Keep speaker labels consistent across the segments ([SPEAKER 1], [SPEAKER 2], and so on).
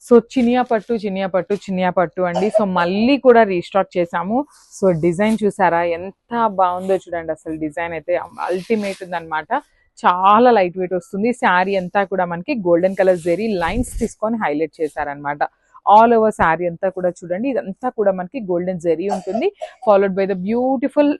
[SPEAKER 1] So Chiniya పట్టు అండి. So మళ్ళీ కూడా రీస్టాక్ చేసాము. సో డిజైన్ చూసారా ఎంత బాగుందో చూడండి. అసలు డిజైన్ అయితే అల్టిమేట్ ఉందన్నమాట. చాలా లైట్ వెయిట్ వస్తుంది. శారీ అంతా కూడా మనకి గోల్డెన్ కలర్ జెరీ లైన్స్ తీసుకొని హైలైట్ చేశారనమాట. ఆల్ ఓవర్ శారీ అంతా కూడా చూడండి, ఇదంతా కూడా మనకి గోల్డెన్ జెరీ ఉంటుంది. Followed by the beautiful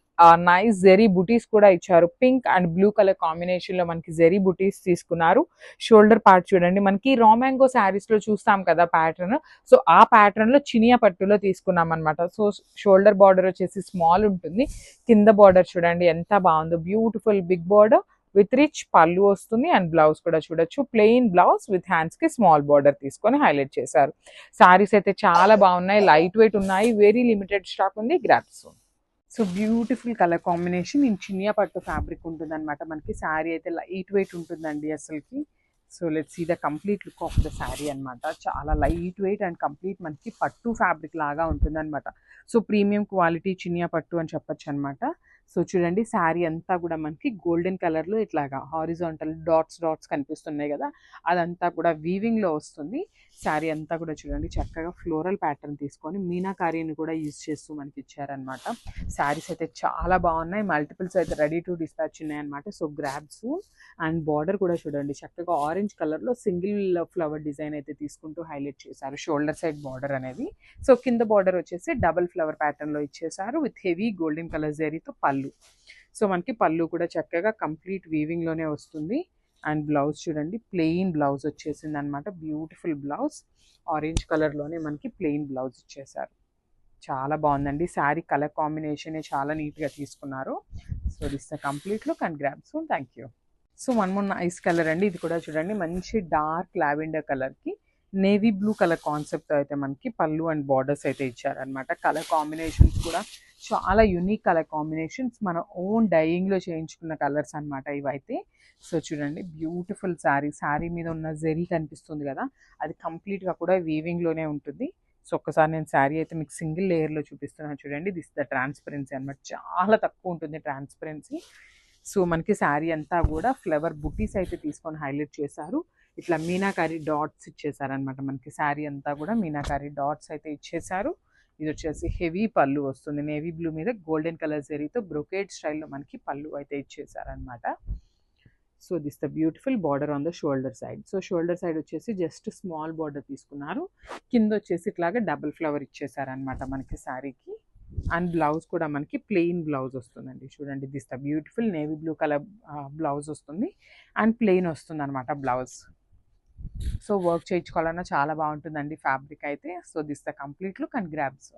[SPEAKER 1] nice zari buttis కూడా ఇచ్చారు. Pink and blue colour combination లో మనకి జెరీ బుటీస్ తీసుకున్నారు. షోల్డర్ పార్ట్ చూడండి, మనకి రా మ్యాంగో శారీస్ లో చూస్తాం కదా ప్యాటర్న్, సో ఆ ప్యాటర్న్ లో చినియా పట్టులో తీసుకున్నాం అనమాట. సో షోల్డర్ బార్డర్ వచ్చేసి స్మాల్ ఉంటుంది. కింద బార్డర్ చూడండి ఎంత బాగుందో, beautiful big border with rich పళ్ళు వస్తుంది. అండ్ బ్లౌజ్ కూడా చూడొచ్చు, ప్లెయిన్ బ్లౌజ్ విత్ హ్యాండ్స్ కి స్మాల్ బార్డర్ తీసుకొని హైలైట్ చేశారు. సారీస్ అయితే చాలా బాగున్నాయి, లైట్ వెయిట్ ఉన్నాయి, వెరీ లిమిటెడ్ స్టాక్ ఉంది, గ్రాప్స్. So beautiful colour combination in చినియా పట్టు ఫ్యాబ్రిక్ ఉంటుంది అనమాట. మనకి శారీ అయితే లైట్ వెయిట్ ఉంటుందండి అసలుకి. So let's see the complete look of the sari అనమాట. చాలా లైట్ వెయిట్ అండ్ కంప్లీట్ మనకి పట్టు ఫ్యాబ్రిక్ లాగా ఉంటుంది అనమాట. సో ప్రీమియం క్వాలిటీ చినియా పట్టు అని చెప్పొచ్చు అనమాట. సో చూడండి శారీ అంతా కూడా మనకి గోల్డెన్ కలర్లో ఇట్లాగా హారిజాంటల్ డాట్స్ కనిపిస్తున్నాయి కదా, అదంతా కూడా వీవింగ్లో వస్తుంది. శారీ అంతా కూడా చూడండి చక్కగా ఫ్లోరల్ ప్యాటర్న్ తీసుకొని మీనాకారీని కూడా యూజ్ చేస్తూ మనకి ఇచ్చారనమాట. శారీస్ అయితే చాలా బాగున్నాయి, మల్టిపుల్స్ అయితే రెడీ టు డిస్పాచ్ ఉన్నాయి అనమాట. సో గ్రాబ్స్ అండ్ బార్డర్ కూడా చూడండి చక్కగా ఆరెంజ్ కలర్లో సింగిల్ ఫ్లవర్ డిజైన్ అయితే తీసుకుంటూ హైలైట్ చేశారు షోల్డర్ సైడ్ బార్డర్ అనేది. సో కింద బార్డర్ వచ్చేసి డబల్ ఫ్లవర్ ప్యాటర్న్లో ఇచ్చేసారు విత్ హెవీ గోల్డెన్ కలర్ జరీతో పళ్ళు. సో మనకి పళ్ళు కూడా చక్కగా కంప్లీట్ వీవింగ్లోనే వస్తుంది. అండ్ బ్లౌజ్ చూడండి ప్లెయిన్ బ్లౌజ్ వచ్చేసింది అనమాట. బ్యూటిఫుల్ బ్లౌజ్, ఆరెంజ్ కలర్లోనే మనకి ప్లెయిన్ బ్లౌజ్ ఇచ్చేసారు. చాలా బాగుందండి, శారీ కలర్ కాంబినేషన్ చాలా నీట్గా తీసుకున్నారు. So this the complete look and grabs. Thank you. So one more nice colour అండి, ఇది కూడా చూడండి మంచి డార్క్ లావెండర్ కలర్కి నేవీ బ్లూ కలర్ కాన్సెప్ట్ అయితే మనకి పళ్ళు అండ్ బార్డర్స్ అయితే ఇచ్చారనమాట. కలర్ కాంబినేషన్స్ కూడా చాలా యూనిక్ కలర్ కాంబినేషన్స్, మన ఓన్ డైయింగ్లో చేయించుకున్న కలర్స్ అనమాట ఇవైతే. సో చూడండి బ్యూటిఫుల్ శారీ మీద ఉన్న జెరీ కనిపిస్తుంది కదా, అది కంప్లీట్గా కూడా వీవింగ్లోనే ఉంటుంది. సో ఒక్కసారి నేను శారీ అయితే మీకు సింగిల్ లేయర్లో చూపిస్తున్నాను చూడండి. దిస్ ద ట్రాన్స్పరెన్సీ అనమాట, చాలా తక్కువ ఉంటుంది ట్రాన్స్పరెన్సీ. సో మనకి శారీ అంతా కూడా ఫ్లవర్ బుటీస్ అయితే తీసుకొని హైలైట్ చేశారు. ఇట్లా మీనాకారి డాట్స్ ఇచ్చేసారనమాట. మనకి శారీ అంతా కూడా మీనాకారి డాట్స్ అయితే ఇచ్చేసారు. ఇది వచ్చేసి హెవీ పళ్ళు వస్తుంది, నేవీ బ్లూ మీద గోల్డెన్ కలర్ జరీతో బ్రొకేడ్ స్టైల్లో మనకి పళ్ళు అయితే ఇచ్చేసారనమాట. So this the beautiful border on the shoulder side. So shoulder side వచ్చేసి జస్ట్ స్మాల్ బార్డర్ తీసుకున్నారు, కింద వచ్చేసి ఇట్లాగా డబుల్ ఫ్లవర్ ఇచ్చేసారనమాట మనకి శారీకి. అండ్ బ్లౌజ్ కూడా మనకి ప్లెయిన్ బ్లౌజ్ వస్తుందండి. చూడండి this the beautiful navy blue colour blouse వస్తుంది అండ్ ప్లెయిన్ వస్తుంది అనమాట బ్లౌజ్. సో వర్క్ చేయించుకోవాలన్నా చాలా బాగుంటుందండి ఫ్యాబ్రిక్ అయితే. So this the complete look and grabs.